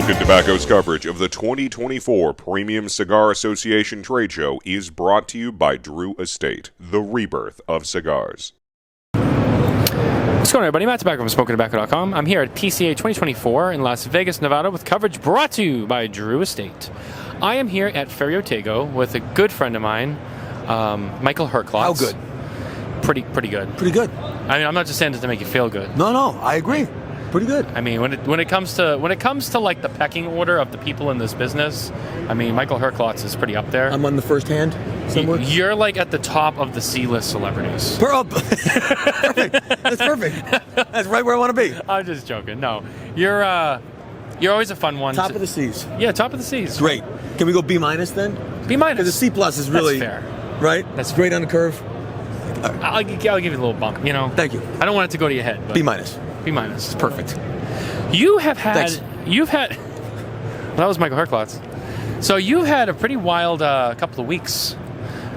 Smokin Tobacco's coverage of the 2024 Premium Cigar Association Trade Show is brought to you by Drew Estate, the rebirth of cigars. What's going on, everybody? Matt Tabacco from SmokinTobacco.com. I'm here at PCA 2024 in Las Vegas, Nevada, with coverage brought to you by Drew Estate. I am here at Ferio Tego with a good friend of mine, Michael Herklotz. How good? Pretty good. Pretty good. I mean, I'm not just saying this to make you feel good. No, I agree. Pretty good. I mean, when it comes to like the pecking order of the people in this business, I mean, Michael Herklotz is pretty up there. I'm on the first hand somewhere. You're like at the top of the C-list celebrities. Perfect. That's perfect. That's right where I want to be. I'm just joking. No, you're always a fun one. Top of the C's. Yeah, top of the C's. Great. Can we go B minus then? B minus. Because the C plus is really That's fair. Right. That's great on the curve. I'll give you a little bump. You know. Thank you. I don't want it to go to your head. But B minus. B minus. It's perfect. You have had. Thanks. You've had. Well, that was Michael Herklotz. So you had a pretty wild couple of weeks.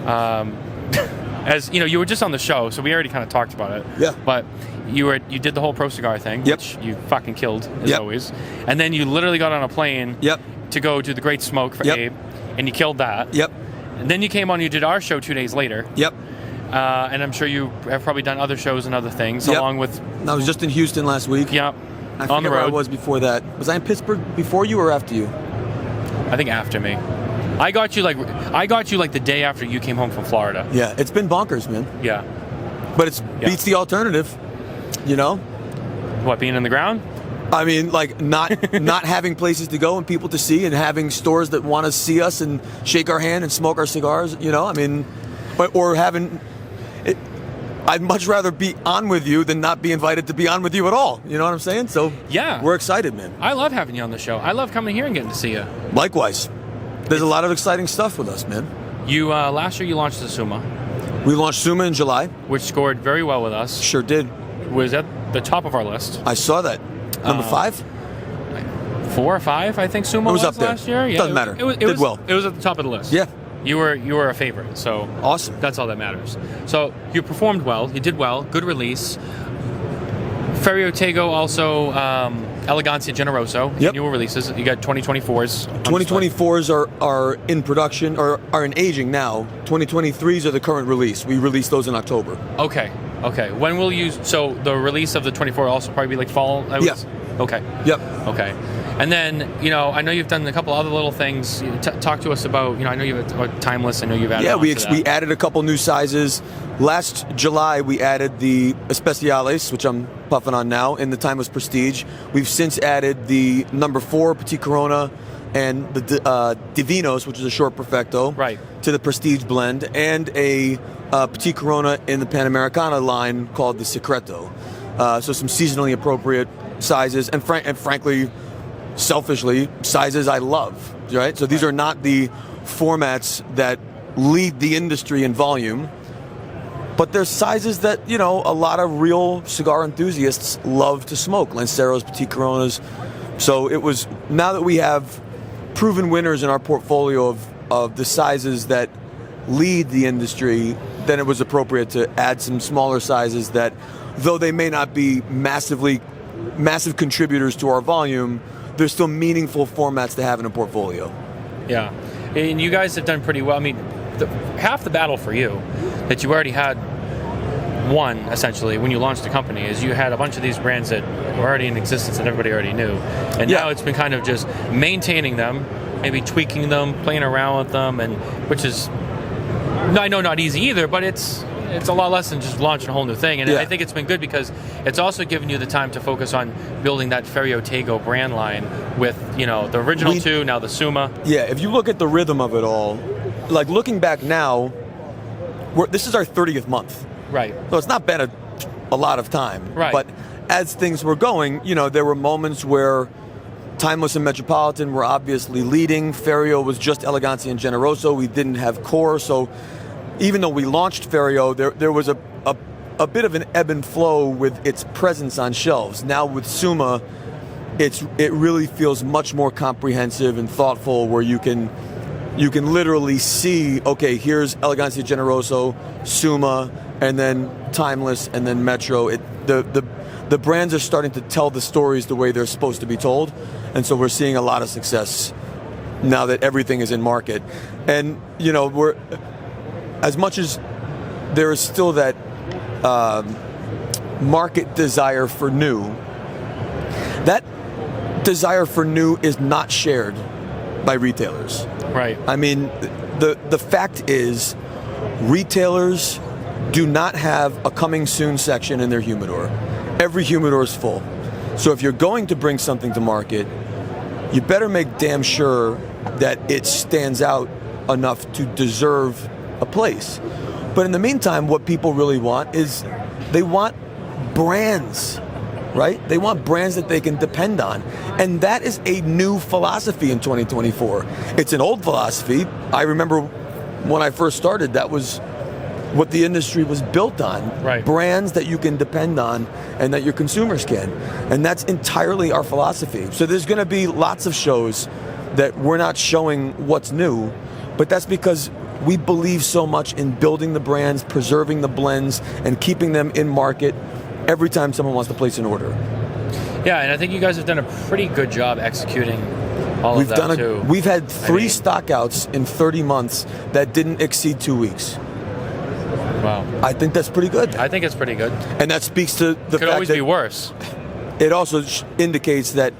As you know, you were just on the show, so we already kind of talked about it. Yeah. But you did the whole Pro Cigar thing, Yep. which you fucking killed as always. And then you literally got on a plane. Yep. To go to the Great Smoke for Abe, and you killed that. Yep. And then you came on. You did our show 2 days later. Yep. And I'm sure you have probably done other shows and other things along with. I was just in Houston last week. Yep. I on the forget where I road. was before that. Was I in Pittsburgh before you or after you? I think after me. I got you like the day after you came home from Florida. Yeah, it's been bonkers, man. Yeah. But it beats the alternative, you know? What, being in the ground? I mean, like not having places to go and people to see, and having stores that want to see us and shake our hand and smoke our cigars. You know, I mean, or having. I'd much rather be on with you than not be invited to be on with you at all. You know what I'm saying? So yeah, we're excited, man. I love having you on the show. I love coming here and getting to see you. Likewise, there's a lot of exciting stuff with us, man. You last year you launched the Suma. We launched Suma in July, which scored very well with us. Sure did. Was at the top of our list. I saw that. Number 5? 4 or 5, I think Suma was up there. last year. Yeah, Doesn't matter. It was well. It was at the top of the list. Yeah. You were a favorite, so awesome. That's all that matters. So you performed well. You did well. Good release. Ferio Tego also Elegancia Generoso. Yep. Newer releases. You got 2024s. 2024s are in production or are in aging now. 2023s are the current release. We released those in October. Okay. When will you? So the release of the 24 will also probably be like fall. Yeah. Okay. Yep. Okay. And then, I know you've done a couple other little things. Talk to us about, I know you've Timeless. I know you've added we added a couple new sizes. Last July, we added the Especiales, which I'm puffing on now, in the Timeless Prestige. We've since added the number 4 Petit Corona and the Divinos, which is a short Perfecto, to the Prestige blend, and a Petit Corona in the Panamericana line called the Secreto. So some seasonally appropriate sizes, and frankly, selfishly, sizes I love, right? So these are not the formats that lead the industry in volume, but they're sizes that, a lot of real cigar enthusiasts love to smoke. Lanceros, Petit Coronas. So it was, now that we have proven winners in our portfolio of the sizes that lead the industry, then it was appropriate to add some smaller sizes that, though they may not be massive contributors to our volume, they're still meaningful formats to have in a portfolio. Yeah, and you guys have done pretty well. I mean, half the battle for you that you already had won, essentially, when you launched the company, is you had a bunch of these brands that were already in existence that everybody already knew. And now it's been kind of just maintaining them, maybe tweaking them, playing around with them, and which is, I know, not easy either, but it's a lot less than just launching a whole new thing. And I think it's been good because it's also given you the time to focus on building that Ferio Tego brand line with, the original 2, now the Suma. Yeah, if you look at the rhythm of it all, like looking back now, this is our 30th month. Right. So it's not been a lot of time. Right. But as things were going, there were moments where Timeless and Metropolitan were obviously leading. Ferio was just Elegancia and Generoso. We didn't have Core, so even though we launched Ferio, there was a bit of an ebb and flow with its presence on shelves. Now with Suma, it really feels much more comprehensive and thoughtful, where you can literally see, okay, here's Elegancia Generoso, Suma, and then Timeless, and then Metro. The brands are starting to tell the stories the way they're supposed to be told, And so we're seeing a lot of success now that everything is in market. And, we're, as much as there is still that market desire for new, that desire for new is not shared by retailers. Right. I mean, the fact is, retailers do not have a coming soon section in their humidor. Every humidor is full. So if you're going to bring something to market, you better make damn sure that it stands out enough to deserve a place. But in the meantime, what people really want is they want brands, right? They want brands that they can depend on. And that is a new philosophy in 2024. It's an old philosophy. I remember when I first started, that was what the industry was built on. Right. Brands that you can depend on and that your consumers can. And that's entirely our philosophy. So there's going to be lots of shows that we're not showing what's new, but that's because we believe so much in building the brands, preserving the blends, and keeping them in market every time someone wants to place an order. Yeah, and I think you guys have done a pretty good job executing all of that too. We've had 3 stockouts in 30 months that didn't exceed 2 weeks. Wow. I think that's pretty good. I think it's pretty good. And that speaks to the Could fact always that be worse. it also indicates that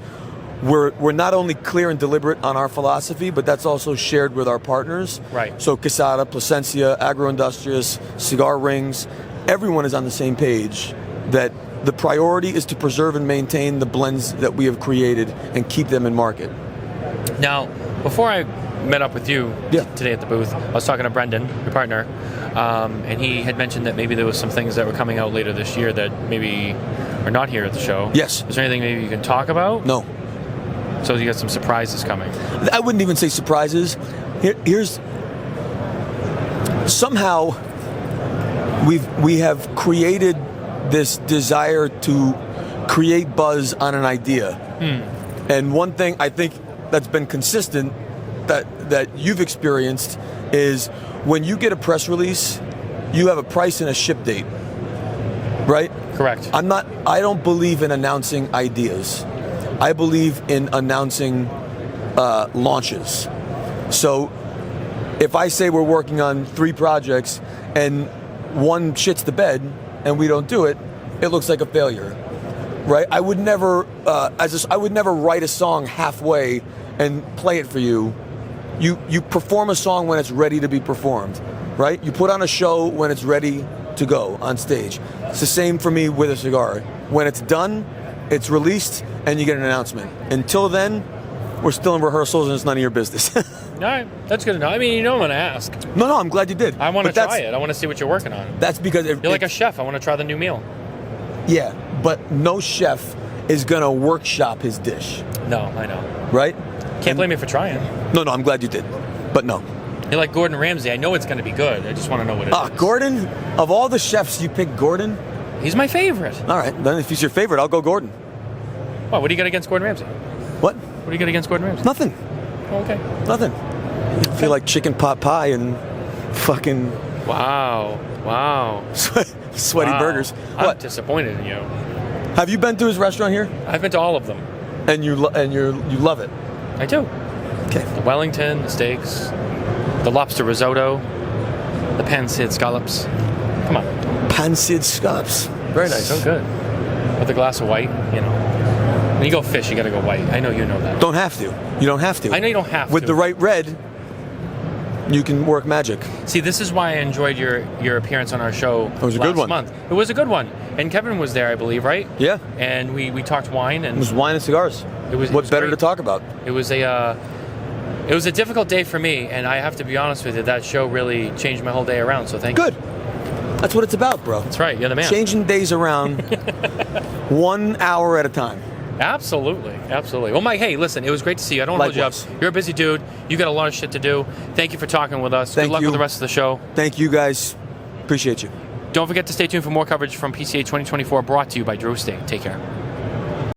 we're not only clear and deliberate on our philosophy, but that's also shared with our partners. Right. So Quesada, Plasencia, Agroindustrias, Cigar Rings, everyone is on the same page that the priority is to preserve and maintain the blends that we have created and keep them in market. Now, before I met up with you Yeah. today at the booth, I was talking to Brendan, your partner, and he had mentioned that maybe there was some things that were coming out later this year that maybe are not here at the show. Yes. Is there anything maybe you can talk about? No. So you got some surprises coming. I wouldn't even say surprises. Here's somehow we have created this desire to create buzz on an idea. And one thing I think that's been consistent that you've experienced is when you get a press release, you have a price and a ship date, right? Correct. I don't believe in announcing ideas. I believe in announcing launches. So if I say we're working on 3 projects and one shits the bed and we don't do it, it looks like a failure, right? I would never, I would never write a song halfway and play it for you. You perform a song when it's ready to be performed, right? You put on a show when it's ready to go on stage. It's the same for me with a cigar. When it's done, it's released, and you get an announcement. Until then, we're still in rehearsals, and it's none of your business. All right, that's good enough. I mean, you know I'm going to ask. No, I'm glad you did. I want to try it. I want to see what you're working on. That's because You're like a chef. I want to try the new meal. Yeah, but no chef is going to workshop his dish. No, I know. Right? Can't blame me for trying. No, I'm glad you did. But no. You're like Gordon Ramsay. I know it's going to be good. I just want to know what it is. Gordon? Of all the chefs, you pick Gordon? He's my favorite. All right, then if he's your favorite, I'll go Gordon. What do you got against Gordon Ramsay? What? What do you got against Gordon Ramsay? Nothing. Oh, okay. Nothing. I feel like chicken pot pie and fucking Wow. sweaty Wow. burgers. I'm What? disappointed in you. Have you been to his restaurant here? I've been to all of them. And you love it. I do. Okay. The Wellington, the steaks, the lobster risotto, the pan-seared scallops. Come on. Pan-seared scallops. Very nice. So good. With a glass of white, When you go fish, you got to go white. I know you know that. Don't have to. You don't have to. I know you don't have to. With the right red, you can work magic. See, this is why I enjoyed your appearance on our show was a last good one. month. It was a good one. And Kevin was there, I believe, right? Yeah. And we talked wine. And It was wine and cigars. It was better great. to talk about? It was a difficult day for me, and I have to be honest with you, that show really changed my whole day around, so thank you. Good. That's what it's about, bro. That's right, you're the man. Changing days around 1 hour at a time. Absolutely. Well, Mike, hey, listen, it was great to see you. I don't want to hold you up. You're a busy dude. You got a lot of shit to do. Thank you for talking with us. Thank Good luck you. with the rest of the show. Thank you, guys. Appreciate you. Don't forget to stay tuned for more coverage from PCA 2024 brought to you by Drew Estate. Take care.